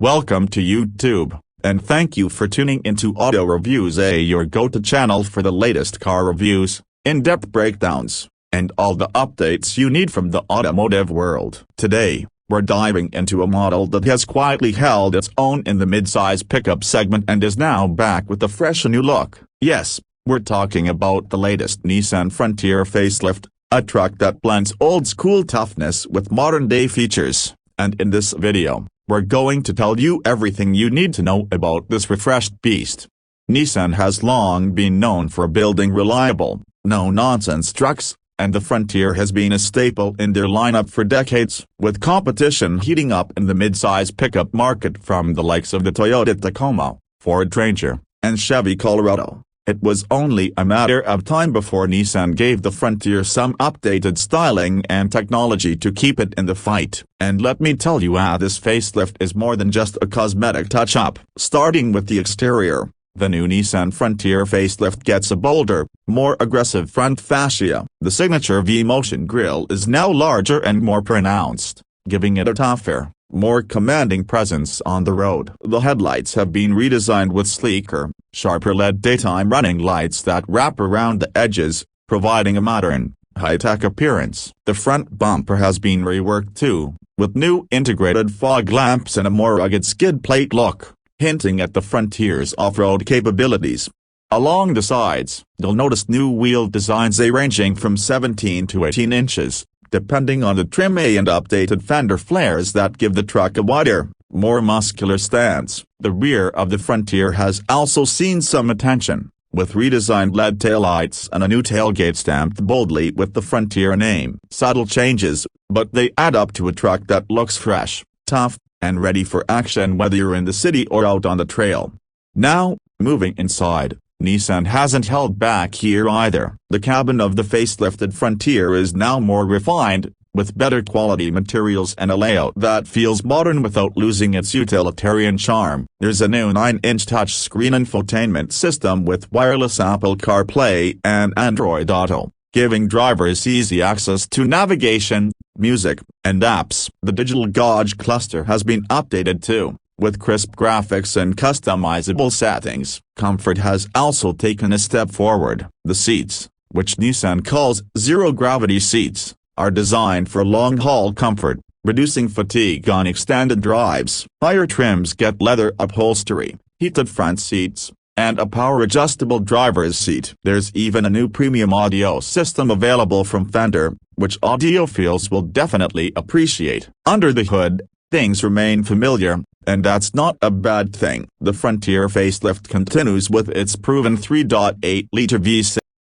Welcome to YouTube, and thank you for tuning into Auto Reviews, your go-to channel for the latest car reviews, in-depth breakdowns, and all the updates you need from the automotive world. Today, we're diving into a model that has quietly held its own in the mid-size pickup segment and is now back with a fresh new look. Yes, we're talking about the latest Nissan Frontier facelift, a truck that blends old-school toughness with modern-day features. And in this video, we're going to tell you everything you need to know about this refreshed beast. Nissan has long been known for building reliable, no-nonsense trucks, and the Frontier has been a staple in their lineup for decades, with competition heating up in the mid-size pickup market from the likes of the Toyota Tacoma, Ford Ranger, and Chevy Colorado. It was only a matter of time before Nissan gave the Frontier some updated styling and technology to keep it in the fight. And let me tell you how this facelift is more than just a cosmetic touch-up. Starting with the exterior, the new Nissan Frontier facelift gets a bolder, more aggressive front fascia. The signature V-motion grille is now larger and more pronounced, giving it a tougher, more commanding presence on the road. The headlights have been redesigned with sleeker, sharper LED daytime running lights that wrap around the edges, providing a modern, high-tech appearance. The front bumper has been reworked too, with new integrated fog lamps and a more rugged skid plate look, hinting at the Frontier's off-road capabilities. Along the sides, you'll notice new wheel designs ranging from 17 to 18 inches, depending on the trim, and updated fender flares that give the truck a wider, more muscular stance. The rear of the Frontier has also seen some attention, with redesigned LED taillights and a new tailgate stamped boldly with the Frontier name. Subtle changes, but they add up to a truck that looks fresh, tough, and ready for action whether you're in the city or out on the trail. Now, moving inside, Nissan hasn't held back here either. The cabin of the facelifted Frontier is now more refined, with better quality materials and a layout that feels modern without losing its utilitarian charm. There's a new 9-inch touchscreen infotainment system with wireless Apple CarPlay and Android Auto, giving drivers easy access to navigation, music, and apps. The digital gauge cluster has been updated too, with crisp graphics and customizable settings. Comfort has also taken a step forward. The seats, which Nissan calls zero-gravity seats, are designed for long-haul comfort, reducing fatigue on extended drives. Higher trims get leather upholstery, heated front seats, and a power-adjustable driver's seat. There's even a new premium audio system available from Fender, which audiophiles will definitely appreciate. Under the hood, things remain familiar, and that's not a bad thing. The Frontier facelift continues with its proven 3.8-liter V6